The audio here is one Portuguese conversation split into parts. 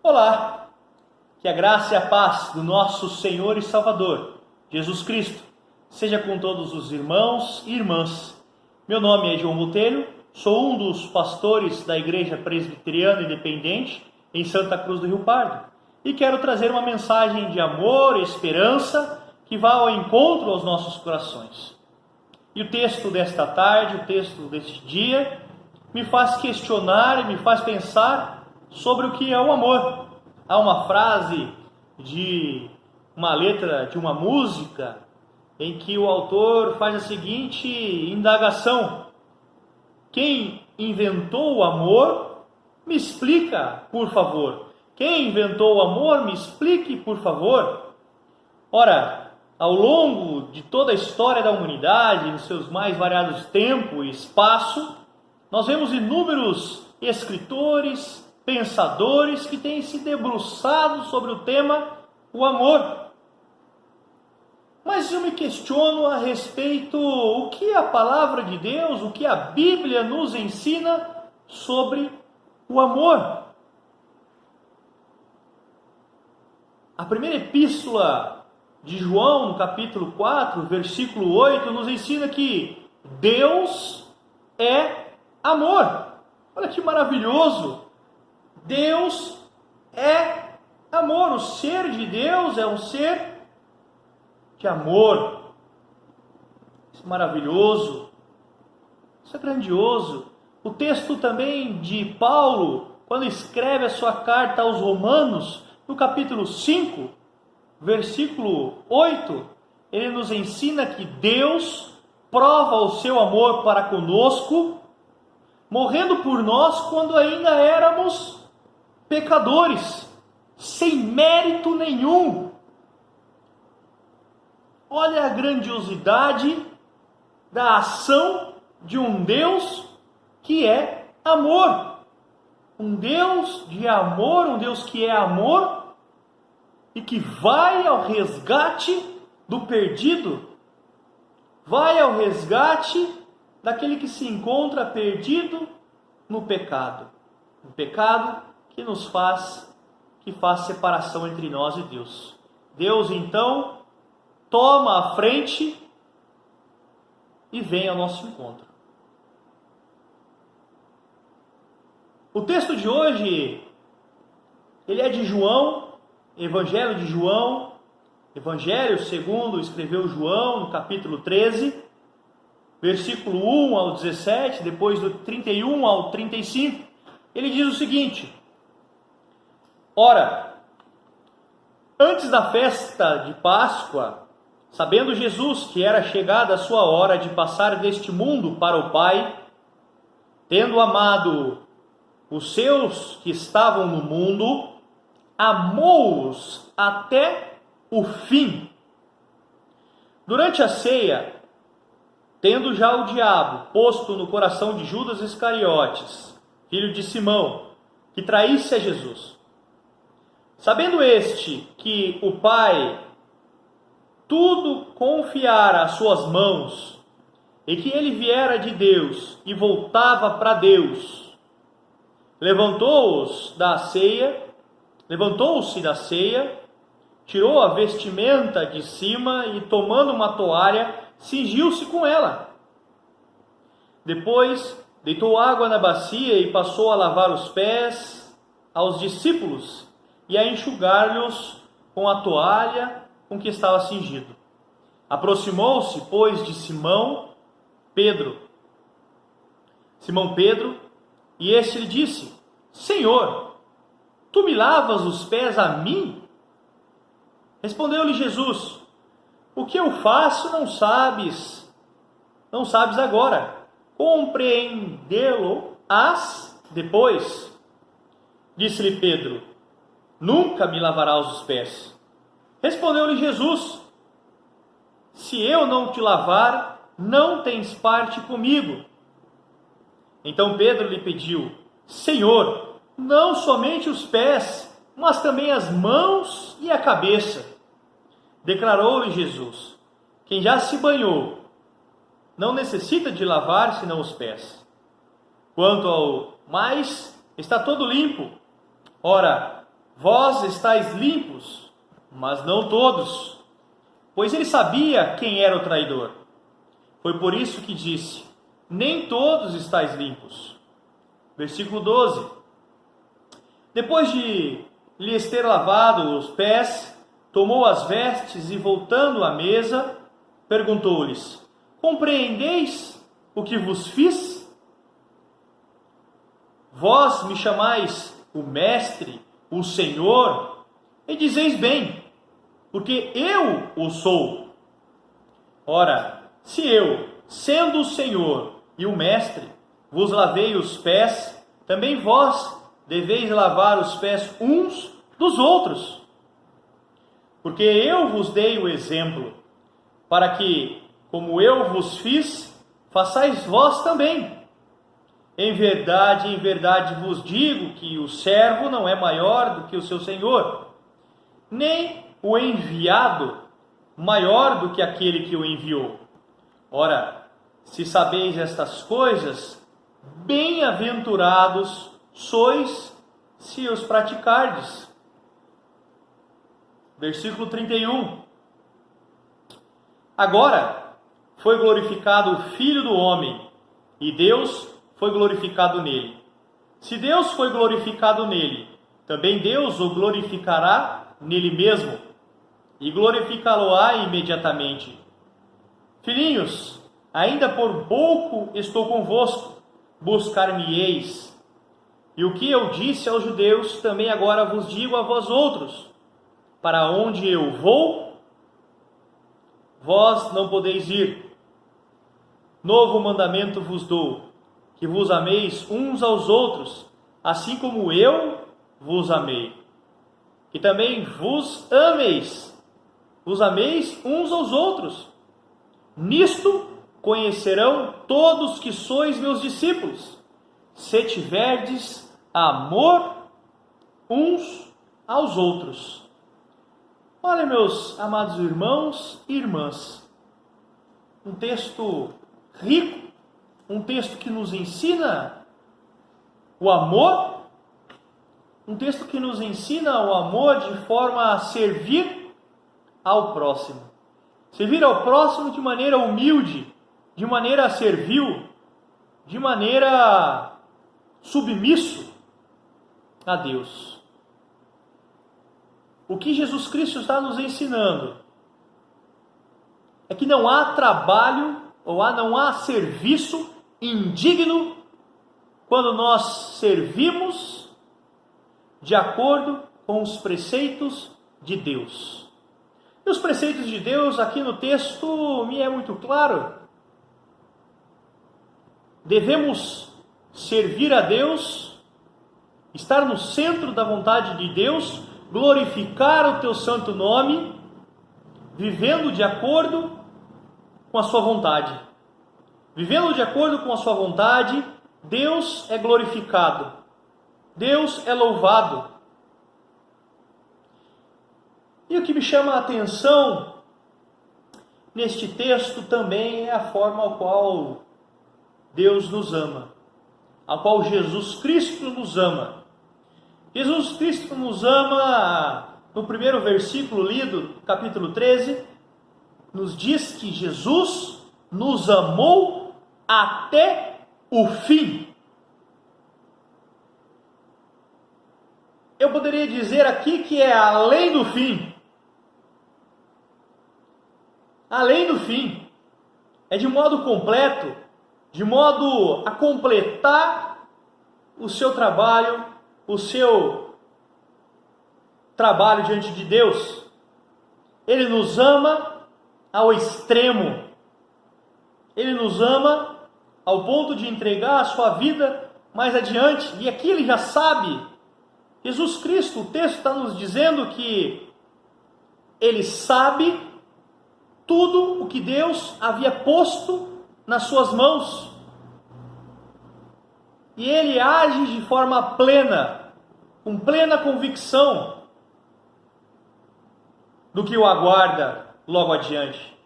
Olá, que a graça e a paz do nosso Senhor e Salvador, Jesus Cristo, seja com todos os irmãos e irmãs. Meu nome é João Botelho, sou um dos pastores da Igreja Presbiteriana Independente em Santa Cruz do Rio Pardo e quero trazer uma mensagem de amor e esperança que vá ao encontro aos nossos corações. E o texto desta tarde, o texto deste dia, me faz questionar e me faz pensar sobre o que é o amor. Há uma frase de uma letra de uma música em que o autor faz a seguinte indagação: quem inventou o amor, me explica, por favor. Quem inventou o amor, me explique, por favor. Ora, ao longo de toda a história da humanidade, nos seus mais variados tempo e espaço, nós vemos inúmeros escritores, pensadores que têm se debruçado sobre o tema o amor. Mas eu me questiono a respeito o que a palavra de Deus, o que a Bíblia nos ensina sobre o amor. A primeira epístola de João, no capítulo 4, versículo 8, nos ensina que Deus é amor. Olha que maravilhoso! Deus é amor. O ser de Deus é um ser de amor. Isso é maravilhoso. Isso é grandioso. O texto também de Paulo, quando escreve a sua carta aos Romanos, no capítulo 5, versículo 8, ele nos ensina que Deus prova o seu amor para conosco, morrendo por nós quando ainda éramos pecadores, sem mérito nenhum. Olha a grandiosidade da ação de um Deus que é amor. Um Deus de amor, um Deus que é amor e que vai ao resgate do perdido, vai ao resgate daquele que se encontra perdido no pecado. Um pecado que faz separação entre nós e Deus. Deus então toma a frente e vem ao nosso encontro. O texto de hoje, ele é de João, Evangelho de João, Evangelho segundo escreveu João, no capítulo 13, versículo 1 ao 17, depois do 31 ao 35, ele diz o seguinte: Ora, antes da festa de Páscoa, sabendo Jesus que era chegada a sua hora de passar deste mundo para o Pai, tendo amado os seus que estavam no mundo, amou-os até o fim. Durante a ceia, tendo já o diabo posto no coração de Judas Iscariotes, filho de Simão, que traísse a Jesus, sabendo este que o Pai tudo confiara às suas mãos, e que ele viera de Deus e voltava para Deus, levantou-se da ceia, tirou a vestimenta de cima e, tomando uma toalha, cingiu-se com ela. Depois, deitou água na bacia e passou a lavar os pés aos discípulos e a enxugar-lhes com a toalha com que estava cingido. Aproximou-se, pois, de Simão Pedro, e este lhe disse: Senhor, tu me lavas os pés a mim? Respondeu-lhe Jesus: O que eu faço não sabes agora, compreendê-lo-ás depois. Disse-lhe Pedro: Nunca me lavarás os pés. Respondeu-lhe Jesus: Se eu não te lavar, não tens parte comigo. Então Pedro lhe pediu: Senhor, não somente os pés, mas também as mãos e a cabeça. Declarou-lhe Jesus: Quem já se banhou não necessita de lavar senão os pés. Quanto ao mais, está todo limpo. Ora, Vós estáis limpos, mas não todos. Pois ele sabia quem era o traidor. Foi por isso que disse: nem todos estáis limpos. Versículo 12. Depois de lhes ter lavado os pés, tomou as vestes e, voltando à mesa, perguntou-lhes: compreendeis o que vos fiz? Vós me chamais o Mestre, o Senhor, e dizeis bem, porque eu o sou. Ora, se eu, sendo o Senhor e o Mestre, vos lavei os pés, também vós deveis lavar os pés uns dos outros. Porque eu vos dei o exemplo, para que, como eu vos fiz, façais vós também. Em verdade vos digo que o servo não é maior do que o seu senhor, nem o enviado maior do que aquele que o enviou. Ora, se sabeis estas coisas, bem-aventurados sois se os praticardes. Versículo 31. Agora foi glorificado o Filho do Homem, e Deus foi glorificado nele. Se Deus foi glorificado nele, também Deus o glorificará nele mesmo, e glorificá-lo-á imediatamente. Filhinhos, ainda por pouco estou convosco, buscar-me-eis. E o que eu disse aos judeus, também agora vos digo a vós outros: para onde eu vou, vós não podeis ir. Novo mandamento vos dou, que vos ameis uns aos outros, assim como eu vos amei. Que também vos ameis uns aos outros. Nisto conhecerão todos que sois meus discípulos, se tiverdes amor uns aos outros. Olha, meus amados irmãos e irmãs, um texto rico, um texto que nos ensina o amor, um texto que nos ensina o amor de forma a servir ao próximo. Servir ao próximo de maneira humilde, de maneira servil, de maneira submisso a Deus. O que Jesus Cristo está nos ensinando é que não há trabalho ou não há serviço indigno quando nós servimos de acordo com os preceitos de Deus. E os preceitos de Deus aqui no texto me é muito claro. Devemos servir a Deus, estar no centro da vontade de Deus, glorificar o teu santo nome, vivendo de acordo com a sua vontade. Vivendo de acordo com a sua vontade, Deus é glorificado, Deus é louvado. E o que me chama a atenção neste texto também é a forma ao qual Deus nos ama, ao qual Jesus Cristo nos ama. Jesus Cristo nos ama, no primeiro versículo lido, capítulo 13, nos diz que Jesus nos amou até o fim. Eu poderia dizer aqui que é além do fim. Além do fim. É de modo completo, de modo a completar o seu trabalho diante de Deus. Ele nos ama ao extremo. Ele nos ama ao ponto de entregar a sua vida mais adiante. E aqui ele já sabe. Jesus Cristo, o texto está nos dizendo que ele sabe tudo o que Deus havia posto nas suas mãos. E ele age de forma plena, com plena convicção do que o aguarda logo adiante.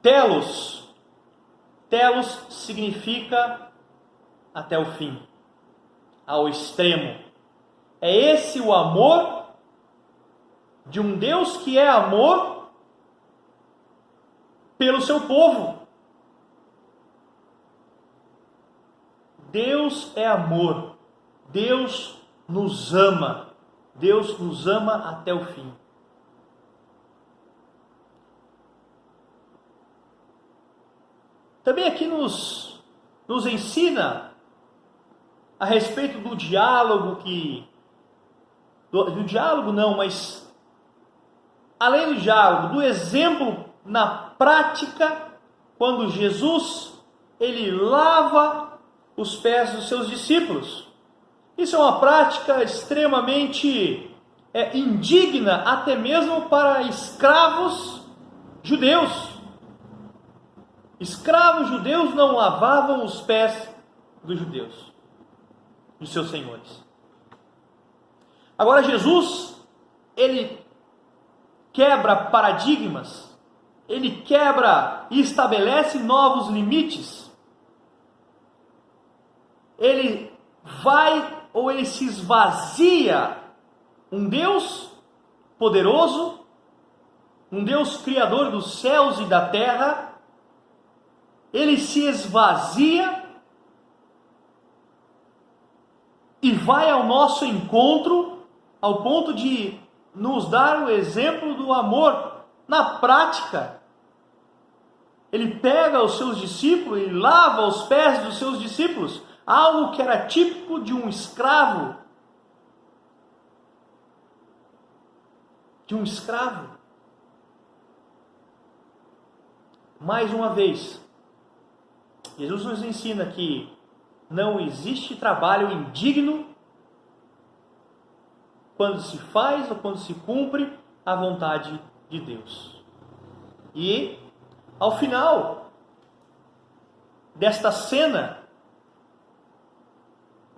Telos significa até o fim. ao extremo. É esse o amor de um Deus que é amor pelo seu povo. Deus é amor. Deus nos ama. Deus nos ama até o fim. Também aqui nos ensina a respeito do diálogo do diálogo não, mas além do diálogo, do exemplo na prática, quando Jesus, ele lava os pés dos seus discípulos. Isso é uma prática extremamente indigna, até mesmo para escravos judeus. Escravos judeus não lavavam os pés dos judeus, dos seus senhores. Agora Jesus, ele quebra paradigmas, ele quebra e estabelece novos limites. Ele vai ou ele se esvazia, um Deus poderoso, um Deus criador dos céus e da terra, ele se esvazia e vai ao nosso encontro ao ponto de nos dar o exemplo do amor na prática. Ele pega os seus discípulos e lava os pés dos seus discípulos, algo que era típico de um escravo. Mais uma vez, Jesus nos ensina que não existe trabalho indigno quando se faz ou quando se cumpre a vontade de Deus. E, ao final desta cena,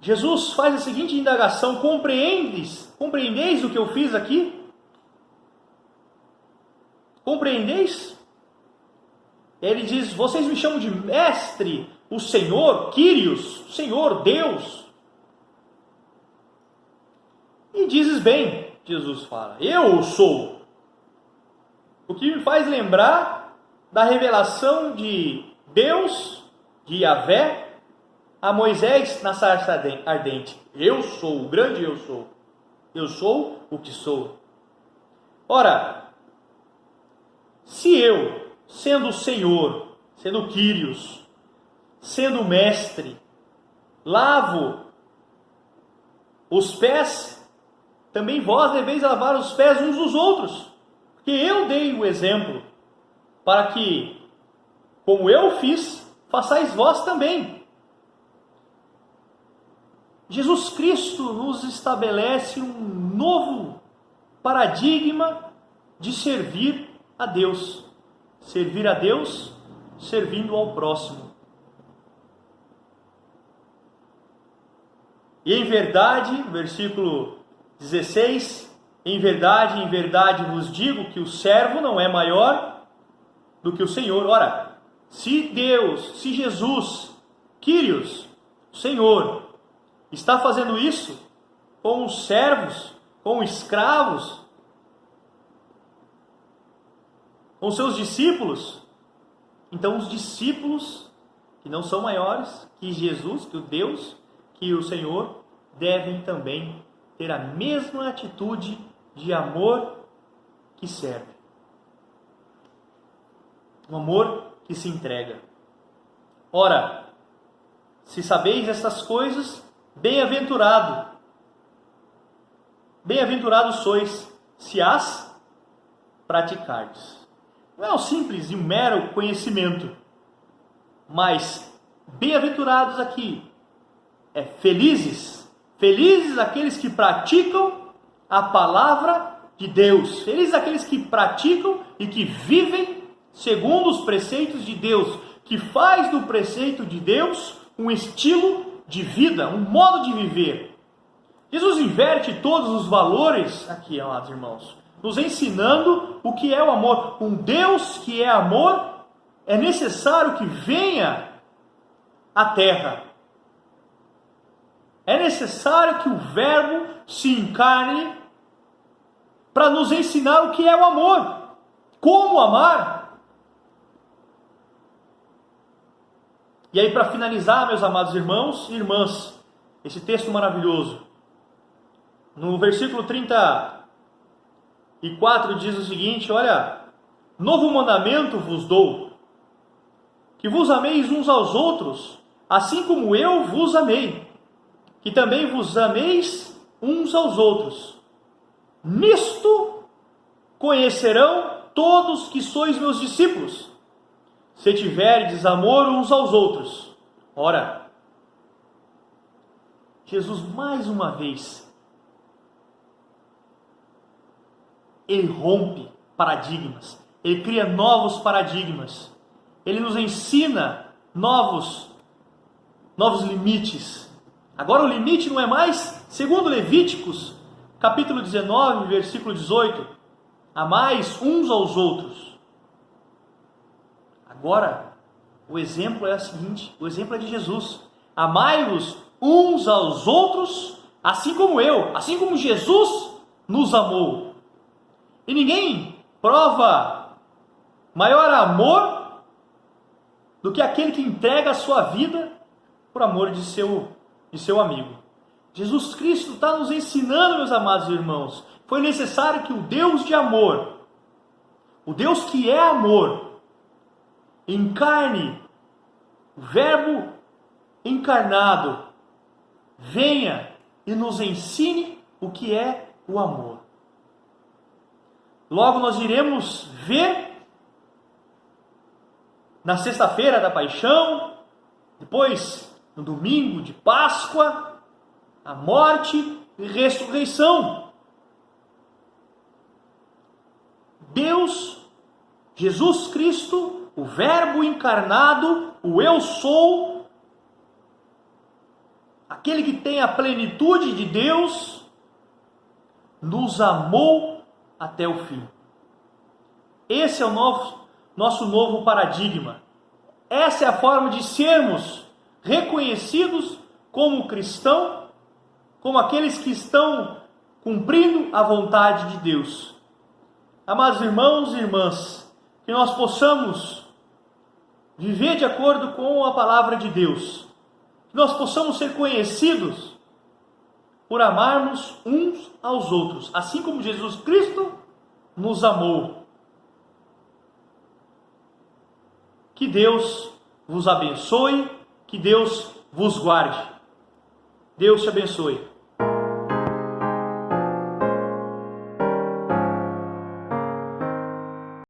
Jesus faz a seguinte indagação: compreendeis o que eu fiz aqui? Compreendeis? Ele diz: vocês me chamam de mestre, o Senhor, Kyrios, Senhor, Deus. E dizes bem, Jesus fala, eu sou. O que me faz lembrar da revelação de Deus, de Yahvé, a Moisés na sarça ardente. Eu sou, o grande eu sou. Eu sou o que sou. Ora, se eu, sendo o Senhor, sendo o Kyrios, sendo o mestre, lavo os pés, também vós deveis lavar os pés uns dos outros, porque eu dei o exemplo, para que, como eu fiz, façais vós também. Jesus Cristo nos estabelece um novo paradigma de servir a Deus. Servir a Deus, servindo ao próximo. E em verdade, versículo 16, em verdade vos digo que o servo não é maior do que o Senhor. Ora, se Deus, se Jesus, Kyrios, Senhor, está fazendo isso com os servos, com os escravos, com seus discípulos, então os discípulos que não são maiores que Jesus, que o Deus, que o Senhor, devem também ter a mesma atitude de amor que serve. Um amor que se entrega. Ora, se sabeis estas coisas, bem-aventurados sois, se as praticardes. Não é um simples e um mero conhecimento, mas bem-aventurados aqui é felizes aqueles que praticam a palavra de Deus, felizes aqueles que praticam e que vivem segundo os preceitos de Deus, que faz do preceito de Deus um estilo de vida, um modo de viver. Jesus inverte todos os valores aqui, amados irmãos, nos ensinando o que é o amor. Um Deus que é amor, é necessário que venha à terra. É necessário que o Verbo se encarne para nos ensinar o que é o amor, como amar. E aí, para finalizar, meus amados irmãos e irmãs, esse texto maravilhoso, no versículo 34 diz o seguinte, olha: novo mandamento vos dou, que vos ameis uns aos outros, assim como eu vos amei, que também vos ameis uns aos outros. Nisto conhecerão todos que sois meus discípulos, se tiverdes amor uns aos outros. Ora, Jesus mais uma vez, ele rompe paradigmas, ele cria novos paradigmas, ele nos ensina novos limites. Agora o limite não é mais, segundo Levíticos, capítulo 19, versículo 18, amais uns aos outros. Agora, o exemplo é o seguinte, o exemplo é de Jesus. Amai-vos uns aos outros, assim como Jesus nos amou. E ninguém prova maior amor do que aquele que entrega a sua vida por amor de seu amigo. Jesus Cristo está nos ensinando, meus amados irmãos, foi necessário que o Deus de amor, o Deus que é amor, encarne, o Verbo encarnado, venha e nos ensine o que é o amor. Logo nós iremos ver na sexta-feira da Paixão, depois no domingo de Páscoa, a morte e ressurreição. Deus, Jesus Cristo, o Verbo encarnado, o Eu Sou, aquele que tem a plenitude de Deus, nos amou até o fim. Esse é o nosso novo paradigma. Essa é a forma de sermos reconhecidos como cristão, como aqueles que estão cumprindo a vontade de Deus. Amados irmãos e irmãs, que nós possamos viver de acordo com a palavra de Deus, que nós possamos ser conhecidos por amarmos uns aos outros, assim como Jesus Cristo nos amou. Que Deus vos abençoe, que Deus vos guarde. Deus te abençoe.